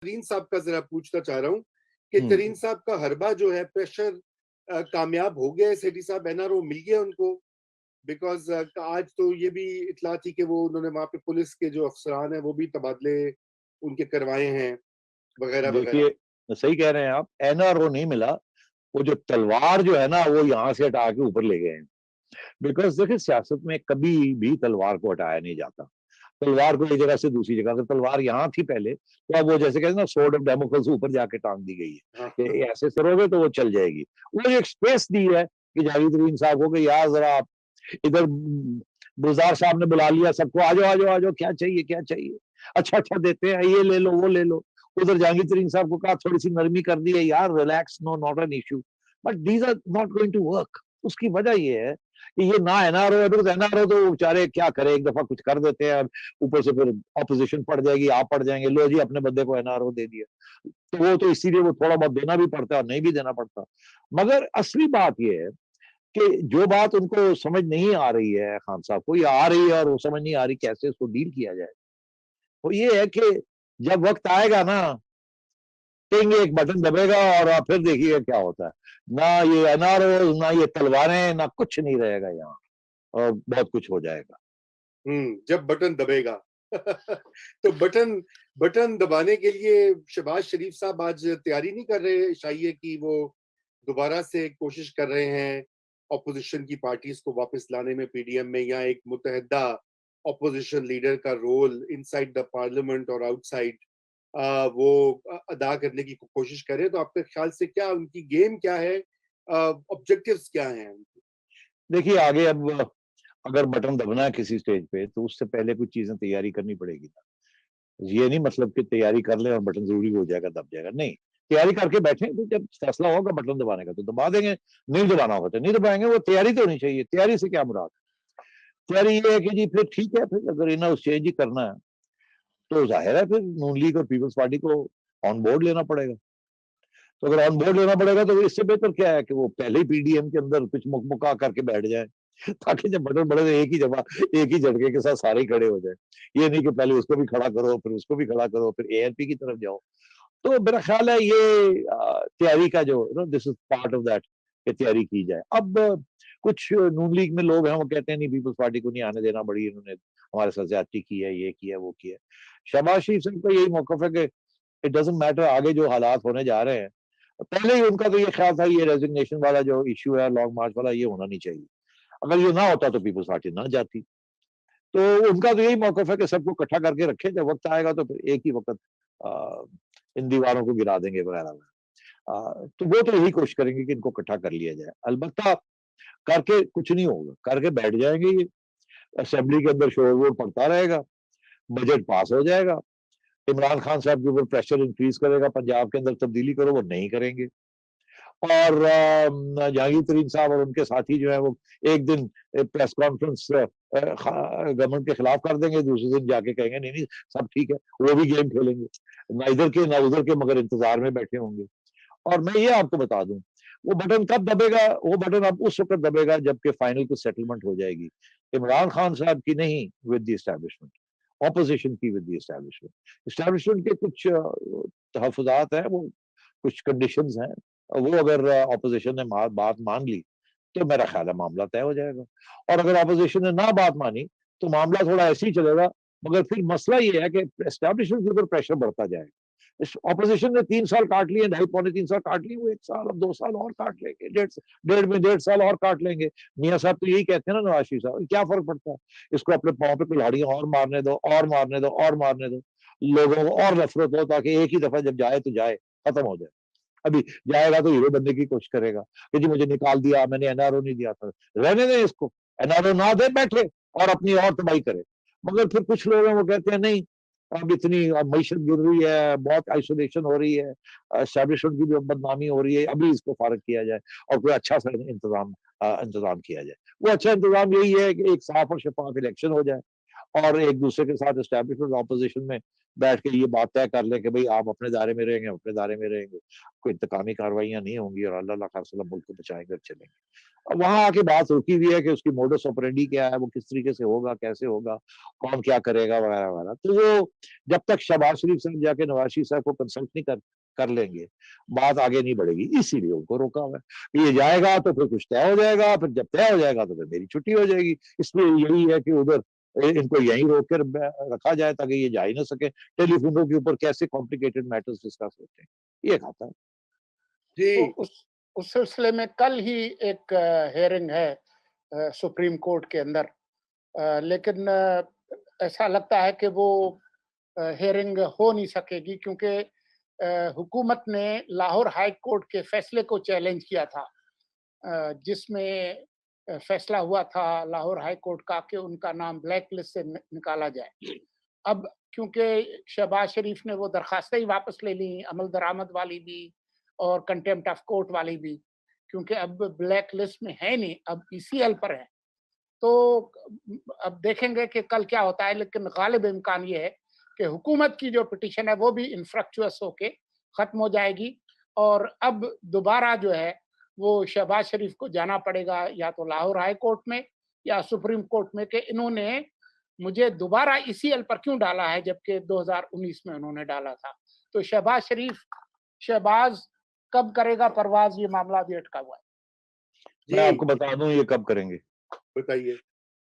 तरीन साहब का जरा पूछना चाह रहा हूँ कि हम्म। तरीन साहब का हरबा जो है प्रेशर कामयाब हो गया है, सेठी साहब एनआरओ मिल गया उनको? बिकॉज आज तो ये भी इतला थी कि वो उन्होंने वहां पे पुलिस के जो अफसरान है वो भी तबादले उनके करवाए हैं, वगैरह वगैरह। देखिए, सही कह रहे हैं आप, एनआरओ नहीं मिला। वो जो तलवार जो है ना, वो यहाँ से हटा के ऊपर ले गए हैं। बिकॉज देखिए, सियासत में कभी भी तलवार को हटाया नहीं जाता। तलवार को एक जगह से दूसरी जगह, अगर तलवार यहाँ थी पहले, तो अब वो जैसे कहते हैं ना, सोर्ड ऑफ डेमोक्रेसी ऊपर जाके टांग दी गई है हाँ कि ऐसे करोगे तो वो चल जाएगी। वो एक स्पेस दी है कि जावेद तरीन साहब को कि यार जरा आप इधर, गुलजार साहब ने बुला लिया सबको, आ जाओ आ जाओ आ जाओ, क्या चाहिए क्या चाहिए, अच्छा अच्छा देते हैं, ये ले लो वो ले लो। उधर जहांगीर तरीन साहब को कहा, थोड़ी सी नरमी कर दी है, यार relax, no not an issue, but these are not going to work. उसकी वजह ये है कि ये ना एनआरओ है, तो एनआरओ तो बेचारे क्या करे, एक दफा कुछ कर देते हैं, ऊपर से फिर ऑपोजिशन पड़ जाएगी, आप पड़ जाएंगे, लो जी अपने बंदे को एनआरओ दे दिया। तो वो तो इसीलिए वो थोड़ा बहुत देना भी पड़ता है और नहीं भी देना पड़ता। मगर असली बात ये है कि जो बात उनको समझ नहीं आ रही है खान साहब को, या आ रही है और वो समझ नहीं आ रही कैसे उसको डील किया जाए, वो ये है कि जब वक्त आएगा ना, टिंग एक बटन दबेगा और फिर देखिएगा क्या होता है। ना ये एनआरओ, ना ये तलवारें, ना कुछ नहीं रहेगा यहाँ, और बहुत कुछ हो जाएगा। जब बटन दबेगा। तो बटन बटन दबाने के लिए शहबाज शरीफ साहब आज तैयारी नहीं कर रहे? शायद कि वो दोबारा से कोशिश कर रहे हैं ऑपोजिशन की पार्टीज को वापस लाने में पीडीएम में, या एक मुतहदा ऑपोजिशन लीडर का रोल इनसाइड द पार्लियामेंट और आउटसाइड वो अदा करने की कोशिश करें। तो आपके ख्याल से क्या उनकी गेम क्या है, ऑब्जेक्टिव्स क्या हैं? देखिए आगे अब, अगर बटन दबना है किसी स्टेज पे, तो उससे पहले कुछ चीजें तैयारी करनी पड़ेगी ना। ये नहीं मतलब कि तैयारी कर ले और बटन जरूरी हो जाएगा दब जाएगा, नहीं। तैयारी करके बैठे तो जब फैसला होगा बटन दबाने का तो दबा देंगे, नहीं दबाना होगा तो नहीं दबाएंगे। वो तैयारी तो होनी चाहिए। तैयारी से क्या मुराद? तैयारी ये है कि जी फिर ठीक है, फिर अगर इन्हें उस चेंज ही करना है तो जाहिर है फिर नून लीग और पीपल्स पार्टी को ऑन बोर्ड लेना पड़ेगा। तो अगर ऑन बोर्ड लेना पड़ेगा तो इससे बेहतर क्या है कि वो पहले ही पीडीएम के अंदर कुछ मुकमुका करके बैठ जाए, ताकि जब बटन बढ़े तो एक ही जगह, एक ही झटके के साथ सारे ही खड़े हो जाए। ये नहीं कि पहले उसको भी खड़ा करो, फिर उसको भी खड़ा करो, फिर एएनपी की तरफ जाओ। तो मेरा ख्याल है ये तैयारी का जो this is part of that, कि तैयारी की जाए। अब कुछ नून लीग में लोग हैं, वो कहते हैं नहीं पीपल्स पार्टी को नहीं आने देना, बड़ी इन्होंने हमारे साथ ज्यादती की है, ये किया है वो किया है। शहबाज शरीफ सिंह का यही मौकफ है कि इट डजेंट मैटर आगे जो हालात होने जा रहे हैं। पहले ही उनका तो ये ख्याल था, ये रेजिग्नेशन वाला जो इश्यू है, लॉन्ग मार्च वाला, ये होना नहीं चाहिए। अगर ये ना होता तो पीपल्स पार्टी ना जाती। तो उनका तो यही मौकफ है कि सबको इकट्ठा करके रखे, जब वक्त आएगा तो फिर एक ही वक्त इन दीवारों को गिरा देंगे वगैरह। तो वो तो यही कोशिश करेंगे कि इनको इकट्ठा कर लिया जाए। अलबत्ता करके कुछ नहीं होगा, करके बैठ जाएंगे ये, असेंबली के अंदर शोर-वोर पड़ता रहेगा, बजट पास हो जाएगा। इमरान खान साहब के ऊपर प्रेशर इंक्रीज करेगा, पंजाब के अंदर तब्दीली करो, वो नहीं करेंगे। और जहांगीर तरीन साहब और उनके साथी जो है वो एक दिन प्रेस कॉन्फ्रेंस गवर्नमेंट के खिलाफ कर देंगे, दूसरे दिन जाके कहेंगे नहीं नहीं सब ठीक है, वो भी गेम खेलेंगे, ना इधर के ना उधर के, मगर इंतजार में बैठे होंगे। और मैं ये आपको बता दूं, वो बटन कब दबेगा? वो बटन अब उस वक्त दबेगा जबकि फाइनल कुछ सेटलमेंट हो जाएगी, इमरान खान साहब की नहीं, विद द एस्टैब्लिशमेंट, ऑपोजिशन की विद द एस्टैब्लिशमेंट। एस्टैब्लिशमेंट के कुछ तहफुजात हैं, वो कुछ कंडीशंस हैं, वो अगर ऑपोजिशन ने बात मान ली तो मेरा ख्याल है मामला तय हो जाएगा। और अगर ऑपोजिशन ने ना बात मानी तो मामला थोड़ा ऐसे ही चलेगा। मगर फिर मसला ये है कि एस्टैब्लिशमेंट के ऊपर प्रेशर बढ़ता जाएगा। इस ऑपोजिशन ने 3 साल काट लिए, ढाई पौने 3 साल काट लिए, वो 1 साल, अब 2 साल और काट लेंगे, डेढ़ साल और काट लेंगे। मियाँ साहब तो यही कहते हैं ना, नवाज शरीफ साहब, क्या फर्क पड़ता है, इसको अपने पाँव पे कुल्हाड़ियां और मारने दो और मारने दो और मारने दो, लोगों को और नफरत हो, ताकि एक ही दफा जब जाए तो जाए, खत्म हो जाए। अभी जाएगा तो हीरो बनने की कोशिश करेगा कि जी मुझे निकाल दिया, मैंने एनआरओ नहीं दिया था। रहने दें इसको, एनआरओ ना दे, बैठे और अपनी और तबाही करे। मगर फिर कुछ लोग हैं वो कहते हैं नहीं, अब इतनी मीशत गिर रही है, बहुत आइसोलेशन हो रही है, एस्टैब्लिशमेंट की भी बदनामी हो रही है, अभी इसको फारग किया जाए और कोई अच्छा सा इंतजाम किया जाए। वो अच्छा इंतजाम यही है कि एक साफ और शफाफ इलेक्शन हो जाए और एक दूसरे के साथ एस्टैब्लिशमेंट ऑपोजिशन में बैठ के ये बात तय कर लें कि भाई आप अपने दायरे में रहेंगे, अपने दायरे में रहेंगे, कोई इंतकामी कार्रवाइयां नहीं होंगी और अल्लाह खासा मुल्क को बचाएंगे और चलेंगे। अब वहां आके बात रुकी हुई है कि उसकी मोडस ऑपरेंडी क्या है, वो किस तरीके से होगा, कैसे होगा, कौन क्या करेगा वगैरह वगैरह। तो वो जब तक शहबाज शरीफ साहब जाके नवाज शरीफ साहब को कंसल्ट नहीं कर लेंगे, बात आगे नहीं बढ़ेगी, इसीलिए उनको रोका हुआ है। ये जाएगा तो फिर कुछ तय हो जाएगा, फिर जब तय हो जाएगा तो फिर मेरी छुट्टी हो जाएगी। इसलिए यही है कि उधर इनको यहीं रोक कर रखा जाए ताकि ये जा ही ना सके। टेलीफोनों के ऊपर कैसे कॉम्प्लिकेटेड मैटर्स डिस्कस होते हैं, ये खाता है। तो जी। उस सिलसिले में कल ही एक हेयरिंग है सुप्रीम कोर्ट के अंदर, लेकिन ऐसा लगता है कि वो हेयरिंग हो नहीं सकेगी, क्योंकि हुकूमत ने लाहौर हाई कोर्ट के फैसले को चैलेंज किया था, जिसमें फैसला हुआ था लाहौर हाई कोर्ट का कि उनका नाम ब्लैक लिस्ट से निकाला जाए। अब क्योंकि शहबाज शरीफ ने वो दरखास्तें ही वापस ले ली, अमल दरामद वाली भी और कंटेम्प्ट ऑफ कोर्ट वाली भी, क्योंकि अब ब्लैक लिस्ट में है नहीं, अब ईसीएल पर है। तो अब देखेंगे कि कल क्या होता है, लेकिन गालिब इम्कान ये है कि हुकूमत की जो पिटीशन है वो भी इन्फ्रक्चुअस होके खत्म हो जाएगी, और अब दोबारा जो है वो शहबाज शरीफ को जाना पड़ेगा या तो लाहौर हाई कोर्ट में या सुप्रीम कोर्ट में कि इन्होंने मुझे दोबारा ईसीएल पर क्यों डाला है, जबकि 2019 में उन्होंने डाला था। तो शहबाज कब करेगा परवाज, ये मामला भी अटका हुआ है। मैं जी, आपको बता दूं ये कब करेंगे। बताइए।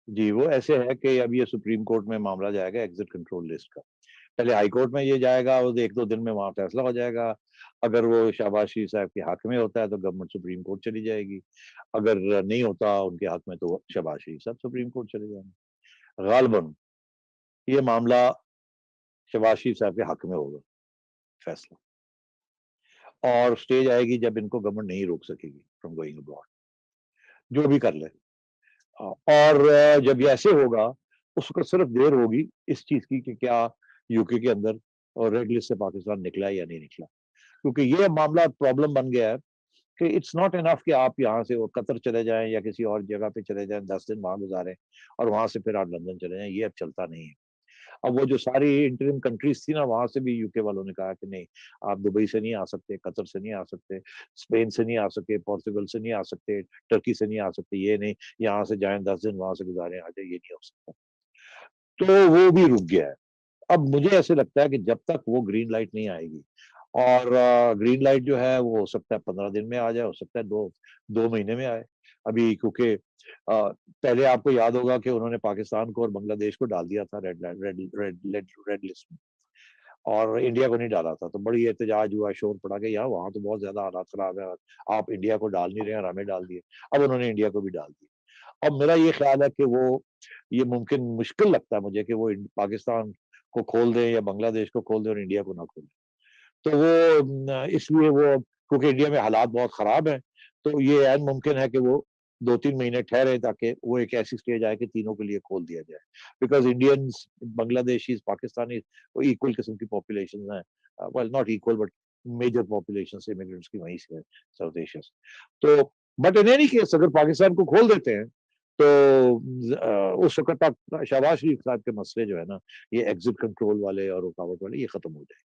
जी, वो ऐसे है कि अब ये सुप्रीम कोर्ट में मामला जाएगा एग्जिट कंट्रोल लिस्ट का। पहले हाई कोर्ट में ये जाएगा और 1-2 दिन में वहाँ फैसला हो जाएगा। अगर वो शहबाज शरीफ साहब के हक में होता है तो गवर्नमेंट सुप्रीम कोर्ट चली जाएगी। अगर नहीं होता उनके हक में तो शहबाज शरीफ साहब सुप्रीम कोर्ट चले जाएंगे। गालबन ये मामला शहबाज शरीफ साहब के हक में होगा फैसला, और स्टेज आएगी जब इनको गवर्नमेंट नहीं रोक सकेगी फ्रॉम गोइंग अब्रॉड, जो भी कर ले। और जब ये ऐसे होगा उसको सिर्फ देर होगी इस चीज की कि क्या यूके के अंदर और रेड लिस्ट से पाकिस्तान निकला या नहीं निकला। क्योंकि ये मामला प्रॉब्लम बन गया है कि इट्स नॉट इनफ कि आप यहाँ से वो कतर चले जाएं या किसी और जगह पे चले जाएं, 10 दिन वहां गुजारें और वहां से फिर आप लंदन चले जाएं, ये अब चलता नहीं है। अब वो जो सारी इंटरिम कंट्रीज थी ना, वहां से भी यूके वालों ने कहा कि नहीं, आप दुबई से नहीं आ सकते, कतर से नहीं आ सकते, स्पेन से नहीं आ सकते, पोर्तुगल से नहीं आ सकते, टर्की से नहीं आ सकते, ये नहीं, यहाँ से जाएं 10 दिन वहां से गुजारें आ जाए, ये नहीं हो सकता। तो वो भी रुक गया है। अब मुझे ऐसे लगता है कि जब तक वो ग्रीन लाइट नहीं आएगी, और ग्रीन लाइट जो है वो हो सकता है 15 दिन में आ जाए, हो सकता है 2 महीने में आए। अभी क्योंकि पहले आपको याद होगा कि उन्होंने पाकिस्तान को और बांग्लादेश को डाल दिया था रेड लिस्ट में, और इंडिया को नहीं डाला था। तो बड़ी एहतजाज हुआ, शोर पड़ा कि यार वहां तो बहुत ज्यादा हालात खराब है, आप इंडिया को डाल नहीं रहे और हमें डाल दिए। अब उन्होंने इंडिया को भी डाल दिया। अब मेरा ये ख्याल है कि वो, ये मुमकिन मुश्किल लगता है मुझे कि वो पाकिस्तान को खोल दें या बांग्लादेश को खोल दें और इंडिया को ना खोलें। तो वो इसलिए वो, क्योंकि इंडिया में हालात बहुत खराब हैं, तो ये ऐन मुमकिन है कि वो 2-3 महीने ठहरे ताकि वो एक ऐसी स्टेज आए कि तीनों के लिए खोल दिया जाए। बिकॉज इंडियंस, बांग्लादेशीज, पाकिस्तानी वो इक्वल किस्म की पॉपुलेशन है। Well not equal but major population से इमिग्रेंट्स की वहीं से है, साउथ एशिया से। तो बट इन एनी केस अगर पाकिस्तान को खोल देते हैं तो उस वक्त तक शहबाज शरीफ साहब के मसले जो है ना, ये एग्जिट कंट्रोल वाले और रुकावट वाले, ये खत्म हो जाए।